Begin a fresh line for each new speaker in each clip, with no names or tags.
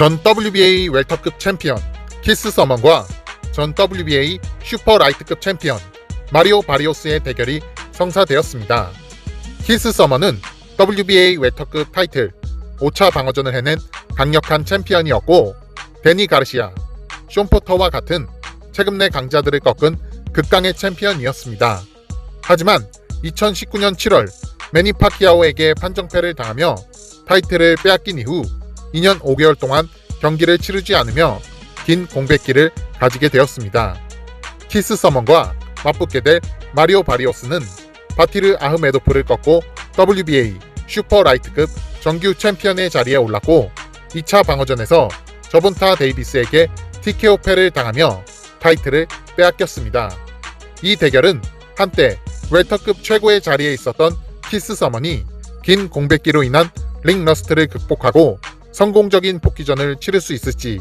전 WBA 웰터급 챔피언 키스 서먼과 전 WBA 슈퍼 라이트급 챔피언 마리오 바리오스의 대결이 성사되었습니다. 키스 서먼은 WBA 웰터급 타이틀 5차 방어전을 해낸 강력한 챔피언이었고, 데니 가르시아, 숀 포터와 같은 최근 내 강자들을 꺾은 극강의 챔피언이었습니다. 하지만 2019년 7월 매니 파키아오에게 판정패를 당하며 타이틀을 빼앗긴 이후 2년 5개월 동안 경기를 치르지 않으며 긴 공백기를 가지게 되었습니다. 키스 서먼과 맞붙게 될 마리오 바리오스는 바티르 아흐메도프를 꺾고 WBA 슈퍼 라이트급 정규 챔피언의 자리에 올랐고, 2차 방어전에서 저본타 데이비스에게 TKO 패를 당하며 타이틀을 빼앗겼습니다. 이 대결은 한때 웰터급 최고의 자리에 있었던 키스 서먼이 긴 공백기로 인한 링 러스트를 극복하고 성공적인 복귀전을 치를 수 있을지,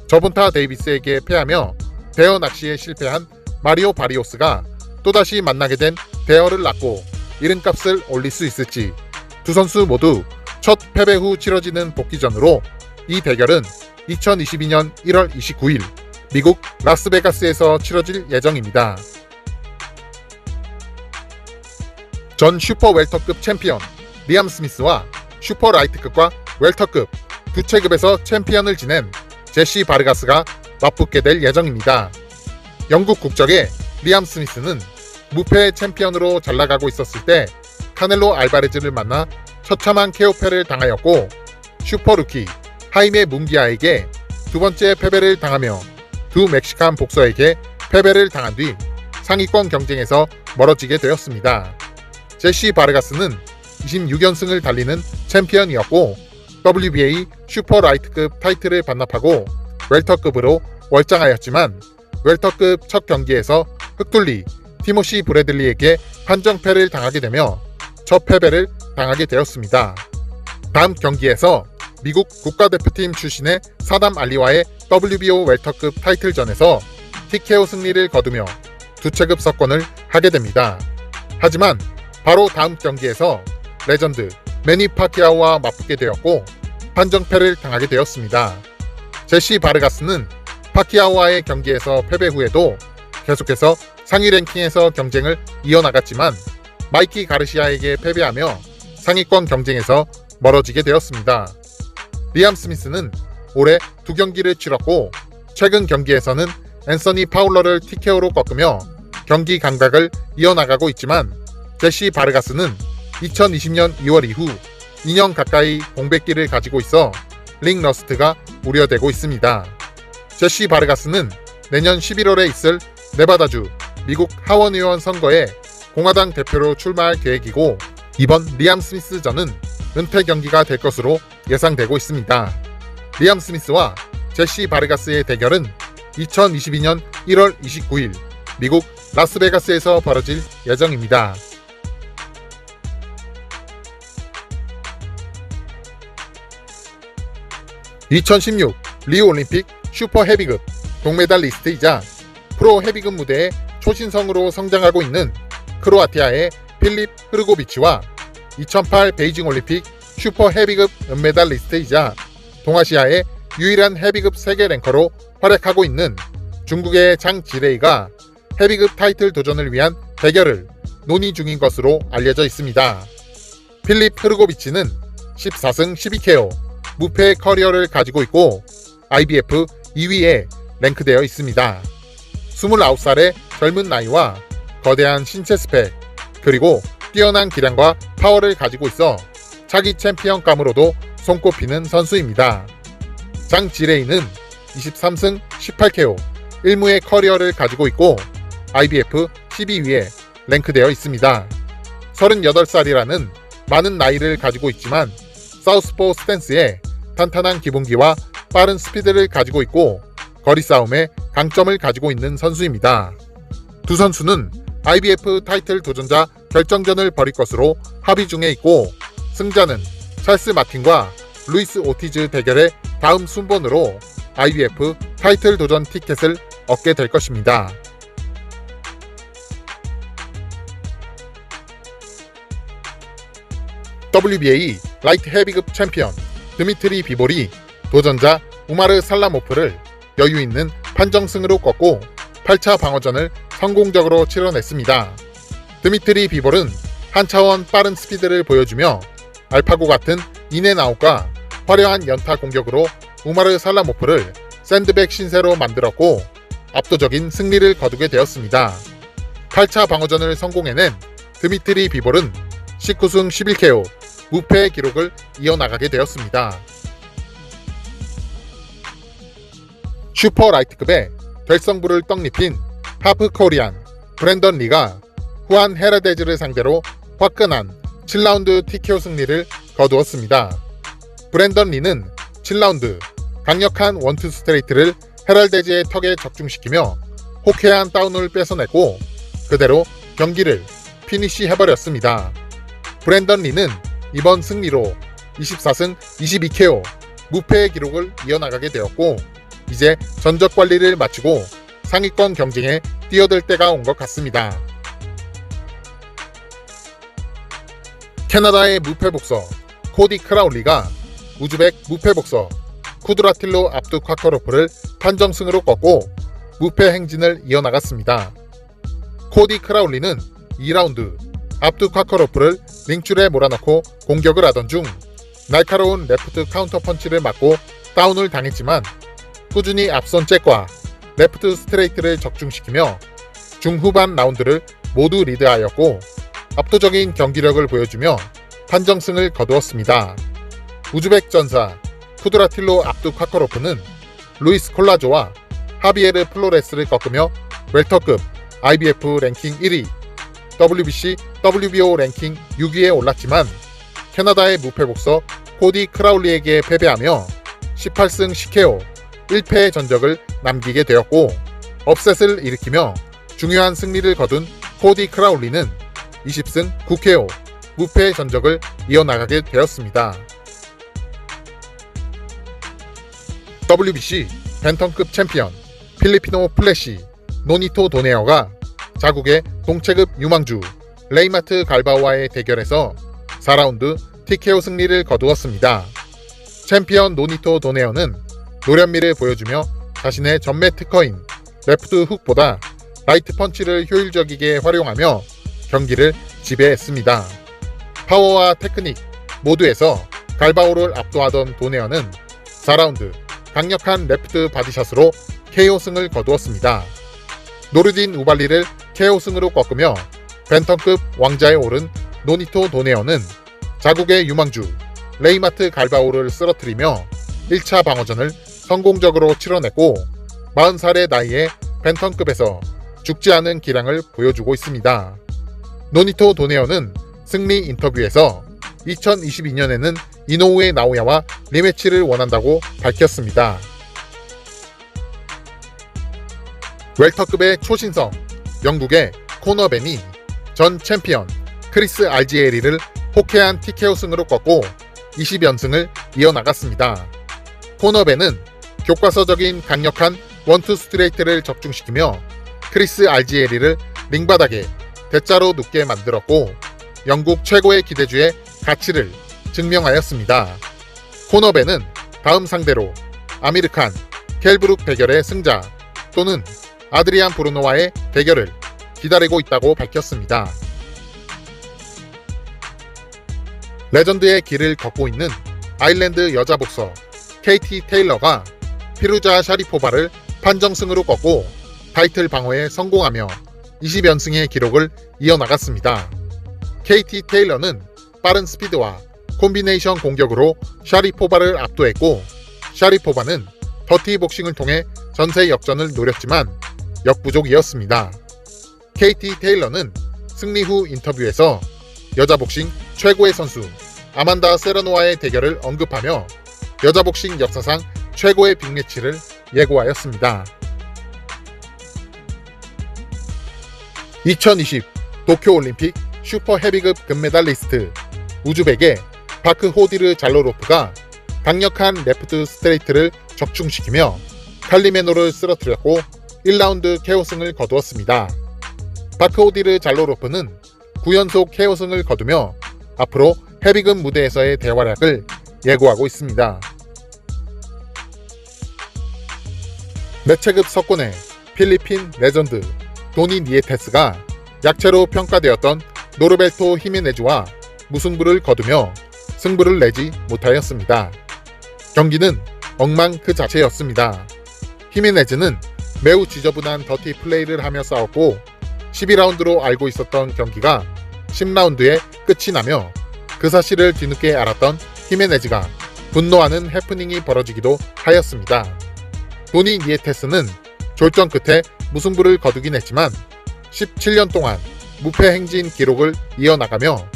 저본타 데이비스에게 패하며 대어 낚시에 실패한 마리오 바리오스가 또다시 만나게 된 대어를 낳고 이름값을 올릴 수 있을지, 두 선수 모두 첫 패배 후 치러지는 복귀전으로 이 대결은 2022년 1월 29일 미국 라스베가스에서 치러질 예정입니다. 전 슈퍼 웰터급 챔피언 리암 스미스와 슈퍼 라이트급과 웰터급 두 체급에서 챔피언을 지낸 제시 바르가스가 맞붙게 될 예정입니다. 영국 국적의 리암 스미스는 무패 챔피언으로 잘나가고 있었을 때 카넬로 알바레즈를 만나 처참한 KO패를 당하였고, 슈퍼 루키 하이메 문기아에게 두 번째 패배를 당하며 두 멕시칸 복서에게 패배를 당한 뒤 상위권 경쟁에서 멀어지게 되었습니다. 제시 바르가스는 26연승을 달리는 챔피언이었고, WBA 슈퍼 라이트급 타이틀을 반납하고 웰터급으로 월장하였지만 웰터급 첫 경기에서 흑둘리 티모시 브래들리에게 판정패를 당하게 되며 첫 패배를 당하게 되었습니다. 다음 경기에서 미국 국가대표팀 출신의 사담 알리와의 WBO 웰터급 타이틀전에서 TKO 승리를 거두며 두 체급 석권을 하게 됩니다. 하지만 바로 다음 경기에서 레전드 매니 파키아오와 맞붙게 되었고 판정패를 당하게 되었습니다. 제시 바르가스는 파키아오와의 경기에서 패배 후에도 계속해서 상위 랭킹에서 경쟁을 이어나갔지만 마이키 가르시아에게 패배하며 상위권 경쟁에서 멀어지게 되었습니다. 리암 스미스는 올해 두 경기를 치렀고, 최근 경기에서는 앤서니 파울러를 TKO로 꺾으며 경기 감각을 이어나가고 있지만, 제시 바르가스는 2020년 2월 이후 2년 가까이 공백기를 가지고 있어 링 러스트가 우려되고 있습니다. 제시 바르가스는 내년 11월에 있을 네바다주 미국 하원의원 선거에 공화당 대표로 출마할 계획이고, 이번 리암 스미스전은 은퇴 경기가 될 것으로 예상되고 있습니다. 리암 스미스와 제시 바르가스의 대결은 2022년 1월 29일 미국 라스베가스에서 벌어질 예정입니다. (2016) 리우 올림픽 슈퍼 헤비급 동메달리스트이자 프로 헤비급 무대의 초신성으로 성장하고 있는 크로아티아의 필립 흐르고비치와 2008 베이징 올림픽 슈퍼 헤비급 은메달리스트이자 동아시아의 유일한 헤비급 세계 랭커로 활약하고 있는 중국의 장 지레이가 헤비급 타이틀 도전을 위한 대결을 논의 중인 것으로 알려져 있습니다. 필립 흐르고비치는 14승 12KO 무패 커리어를 가지고 있고 IBF 2위에 랭크되어 있습니다. 29살의 젊은 나이와 거대한 신체 스펙, 그리고 뛰어난 기량과 파워를 가지고 있어 차기 챔피언감으로도 손꼽히는 선수입니다. 장 지레이는 23승 18KO 1무의 커리어를 가지고 있고 IBF 12위에 랭크되어 있습니다. 38살이라는 많은 나이를 가지고 있지만 사우스포 스탠스에 탄탄한 기본기와 빠른 스피드를 가지고 있고 거리 싸움에 강점을 가지고 있는 선수입니다. 두 선수는 IBF 타이틀 도전자 결정전을 벌일 것으로 합의 중에 있고, 승자는 찰스 마틴과 루이스 오티즈 대결의 다음 순번으로 IBF 타이틀 도전 티켓을 얻게 될 것입니다. WBA 라이트 헤비급 챔피언 드미트리 비볼이 도전자 우마르 살라모프를 여유있는 판정승으로 꺾고 8차 방어전을 성공적으로 치러냈습니다. 드미트리 비볼은 한 차원 빠른 스피드를 보여주며 알파고 같은 인앤아웃과 화려한 연타 공격으로 우마르 살라모프를 샌드백 신세로 만들었고 압도적인 승리를 거두게 되었습니다. 8차 방어전을 성공해낸 드미트리 비볼은 19승 11KO 무패의 기록을 이어나가게 되었습니다. 슈퍼 라이트급의 될성부를 떡잎인 하프 코리안 브랜던 리가 후안 헤라데즈를 상대로 화끈한 7라운드 TKO 승리를 거두었습니다. 브랜던 리는 7라운드 강력한 원투 스트레이트를 헤랄데즈의 턱에 적중시키며 호쾌한 다운을 뺏어냈고 그대로 경기를 피니시해버렸습니다. 브랜던 리는 이번 승리로 24승 22KO 무패의 기록을 이어나가게 되었고 이제 전적 관리를 마치고 상위권 경쟁에 뛰어들 때가 온 것 같습니다. 캐나다의 무패 복서 코디 크라울리가 우즈벡 무패 복서 쿠드라틸로 압두카커로프를 판정승으로 꺾고 무패 행진을 이어나갔습니다. 코디 크라울리는 2라운드 압두카커로프를 링줄에 몰아넣고 공격을 하던 중 날카로운 레프트 카운터 펀치를 맞고 다운을 당했지만 꾸준히 앞선 잽과 레프트 스트레이트를 적중시키며 중후반 라운드를 모두 리드하였고 압도적인 경기력을 보여주며 판정승을 거두었습니다. 우즈벡 전사 쿠드라틸로 압두카커로프는 루이스 콜라조와 하비에르 플로레스를 꺾으며 웰터급 IBF 랭킹 1위, WBC, WBO 랭킹 6위에 올랐지만 캐나다의 무패 복서 코디 크라울리에게 패배하며 18승 10KO 1패의 전적을 남기게 되었고 업셋을 일으키며 중요한 승리를 거둔 코디 크라울리는 20승 9KO 무패의 전적을 이어나가게 되었습니다. WBC 벤턴급 챔피언 필리피노 플래시 노니토 도네어가 자국의 동체급 유망주 레이마트 갈바오와의 대결에서 4라운드 TKO 승리를 거두었습니다. 챔피언 노니토 도네어는 노련미를 보여주며 자신의 전매 특허인 레프트 훅보다 라이트 펀치를 효율적이게 활용하며 경기를 지배했습니다. 파워와 테크닉 모두에서 갈바오를 압도하던 도네어는 4라운드 강력한 레프트 바디샷으로 KO승을 거두었습니다. 노르딘 우발리를 KO승으로 꺾으며 벤턴급 왕자에 오른 노니토 도네어는 자국의 유망주 레이마트 갈바오를 쓰러뜨리며 1차 방어전을 성공적으로 치러냈고 40살의 나이에 벤턴급에서 죽지 않은 기량을 보여주고 있습니다. 노니토 도네어는 승리 인터뷰에서 2022년에는 이노우에 나오야와 리매치를 원한다고 밝혔습니다. 웰터급의 초신성 영국의 코너 벤이 전 챔피언 크리스 알지에리를 호쾌한 TKO 승으로 꺾고 20연승을 이어나갔습니다. 코너 벤은 교과서적인 강력한 원투 스트레이트를 적중시키며 크리스 알지에리를 링바닥에 대자로 눕게 만들었고 영국 최고의 기대주의 가치를 증명하였습니다. 코너 벤은 다음 상대로 아미르칸, 켈브룩 대결의 승자 또는 아드리안 브루노와의 대결을 기다리고 있다고 밝혔습니다. 레전드의 길을 걷고 있는 아일랜드 여자 복서 KT 테일러가 피루자 샤리포바를 판정승으로 꺾고 타이틀 방어에 성공하며 20연승의 기록을 이어나갔습니다. KT 테일러는 빠른 스피드와 콤비네이션 공격으로 샤리포바를 압도했고 샤리포바는 더티 복싱을 통해 전세 역전을 노렸지만 역부족이었습니다. KT 테일러는 승리 후 인터뷰에서 여자 복싱 최고의 선수 아만다 세라노와의 대결을 언급하며 여자 복싱 역사상 최고의 빅매치를 예고하였습니다. 2020 도쿄올림픽 슈퍼 헤비급 금메달리스트 우즈벡의 바크 호디르 잘로로프가 강력한 레프트 스트레이트를 적중시키며 칼리메노를 쓰러뜨렸고 1라운드 KO승을 거두었습니다. 바크 호디르 잘로로프는 9연속 KO승을 거두며 앞으로 헤비급 무대에서의 대활약을 예고하고 있습니다. 매체급 석권의 필리핀 레전드 도니 니에테스가 약체로 평가되었던 노르벨토 히메네즈와 무승부를 거두며 승부를 내지 못하였습니다. 경기는 엉망 그 자체였습니다. 히메네즈는 매우 지저분한 더티 플레이를 하며 싸웠고 12라운드로 알고 있었던 경기가 10라운드에 끝이 나며 그 사실을 뒤늦게 알았던 히메네즈가 분노하는 해프닝이 벌어지기도 하였습니다. 도니 니에테스는 졸전 끝에 무승부를 거두긴 했지만 17년 동안 무패 행진 기록을 이어나가며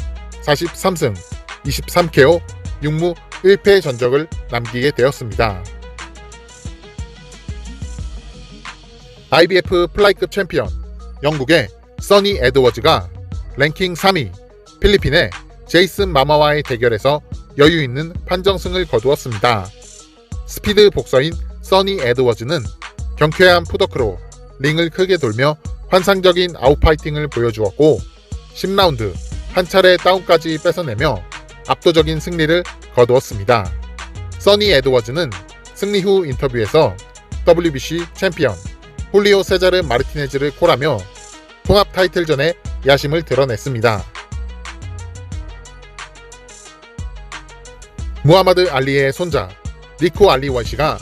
43승 23KO 6무 1패 전적을 남기게 되었습니다. IBF 플라이급 챔피언 영국의 써니 에드워즈가 랭킹 3위 필리핀의 제이슨 마마와의 대결에서 여유있는 판정승을 거두었습니다. 스피드 복서인 써니 에드워즈는 경쾌한 푸더크로 링을 크게 돌며 환상적인 아웃파이팅을 보여주었고 10라운드 한 차례 다운까지 뺏어내며 압도적인 승리를 거두었습니다. 써니 에드워즈는 승리 후 인터뷰에서 WBC 챔피언 홀리오 세자르 마르티네즈를 콜하며 통합 타이틀전에 야심을 드러냈습니다. 무하마드 알리의 손자 니코 알리 월시가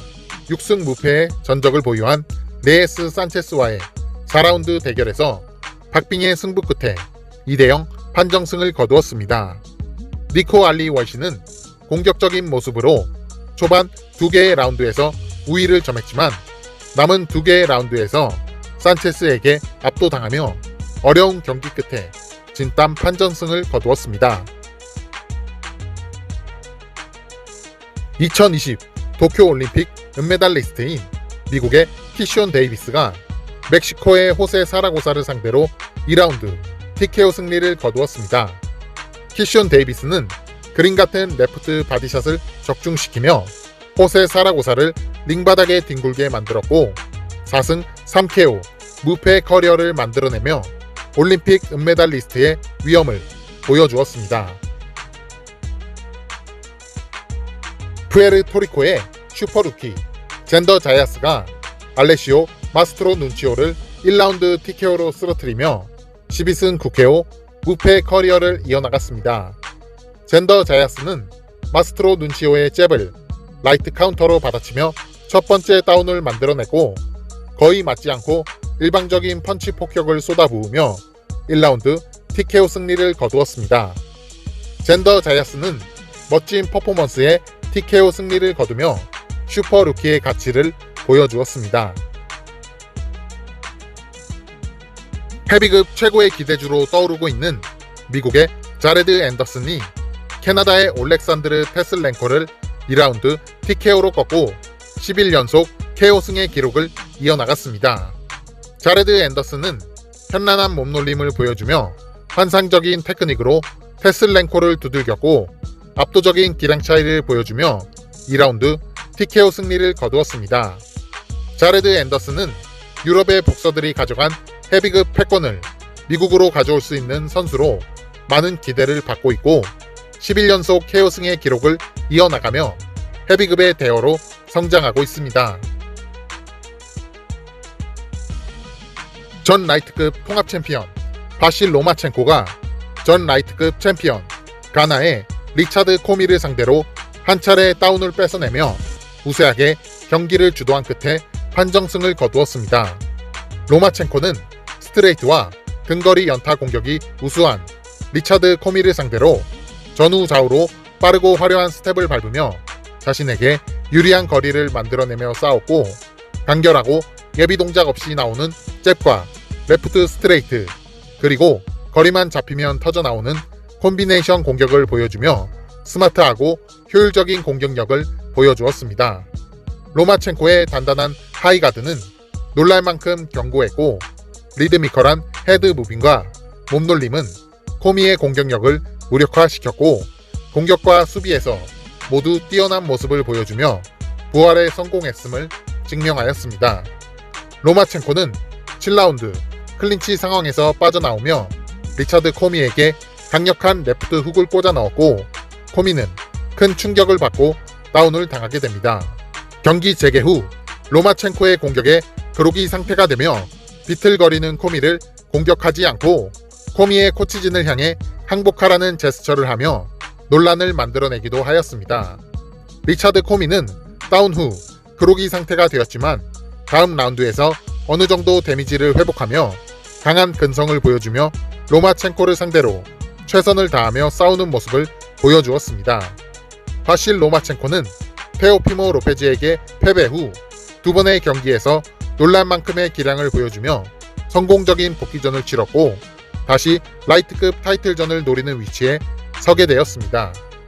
6승 무패의 전적을 보유한 네에스 산체스와의 4라운드 대결에서 박빙의 승부 끝에 2대0 판정승을 거두었습니다. 니코 알리 월시는 공격적인 모습으로 초반 2개의 라운드에서 우위를 점했지만 남은 2개의 라운드에서 산체스에게 압도당하며 어려운 경기 끝에 진땀 판정승을 거두었습니다. 2020 도쿄올림픽 은메달리스트인 미국의 키시온 데이비스가 멕시코의 호세 사라고사를 상대로 2라운드 TKO 승리를 거두었습니다. 키시온 데이비스는 그림 같은 레프트 바디샷을 적중시키며 호세 사라고사를 링바닥에 뒹굴게 만들었고 4승 3KO 무패 커리어를 만들어내며 올림픽 은메달리스트의 위엄을 보여주었습니다. 푸에르토리코의 슈퍼루키 젠더 자야스가 알레시오 마스트로 눈치오를 1라운드 TKO로 쓰러뜨리며 12승 9KO 무패 커리어를 이어나갔습니다. 젠더 자야스는 마스트로 눈치오의 잽을 라이트 카운터로 받아치며 첫 번째 다운을 만들어내고 거의 맞지 않고 일방적인 펀치 폭격을 쏟아부으며 1라운드 TKO 승리를 거두었습니다. 젠더 자야스는 멋진 퍼포먼스에 TKO 승리를 거두며 슈퍼루키의 가치를 보여주었습니다. 헤비급 최고의 기대주로 떠오르고 있는 미국의 자레드 앤더슨이 캐나다의 올렉산드르 테슬렌코를 2라운드 TKO로 꺾고 11연속 KO승의 기록을 이어나갔습니다. 자레드 앤더슨은 현란한 몸놀림을 보여주며 환상적인 테크닉으로 테슬렌코를 두들겼고 압도적인 기량 차이를 보여주며 2라운드 TKO 승리를 거두었습니다. 자레드 앤더슨은 유럽의 복서들이 가져간 헤비급 패권을 미국으로 가져올 수 있는 선수로 많은 기대를 받고 있고 11연속 KO승의 기록을 이어나가며 헤비급의 대어로 성장하고 있습니다. 전 라이트급 통합 챔피언 바실 로마첸코가 전 라이트급 챔피언 가나의 리차드 코미를 상대로 한 차례 다운을 뺏어내며 우세하게 경기를 주도한 끝에 판정승을 거두었습니다. 로마첸코는 스트레이트와 근거리 연타 공격이 우수한 리차드 코미를 상대로 전후 좌우로 빠르고 화려한 스텝을 밟으며 자신에게 유리한 거리를 만들어내며 싸웠고 간결하고 예비 동작 없이 나오는 잽과 레프트 스트레이트 그리고 거리만 잡히면 터져나오는 콤비네이션 공격을 보여주며 스마트하고 효율적인 공격력을 보여주었습니다. 로마첸코의 단단한 하이가드는 놀랄 만큼 견고했고 리드미컬한 헤드 무빙과 몸놀림은 코미의 공격력을 무력화시켰고 공격과 수비에서 모두 뛰어난 모습을 보여주며 부활에 성공했음을 증명하였습니다. 로마첸코는 7라운드 클린치 상황에서 빠져나오며 리차드 코미에게 강력한 레프트 훅을 꽂아 넣었고 코미는 큰 충격을 받고 다운을 당하게 됩니다. 경기 재개 후 로마첸코의 공격에 그로기 상태가 되며 비틀거리는 코미를 공격하지 않고 코미의 코치진을 향해 항복하라는 제스처를 하며 논란을 만들어내기도 하였습니다. 리차드 코미는 다운 후 그로기 상태가 되었지만 다음 라운드에서 어느 정도 데미지를 회복하며 강한 근성을 보여주며 로마첸코를 상대로 최선을 다하며 싸우는 모습을 보여주었습니다. 바실 로마첸코는 테오피모 로페즈에게 패배 후 두 번의 경기에서 놀랄만큼의 기량을 보여주며 성공적인 복귀전을 치렀고 다시 라이트급 타이틀전을 노리는 위치에 서게 되었습니다.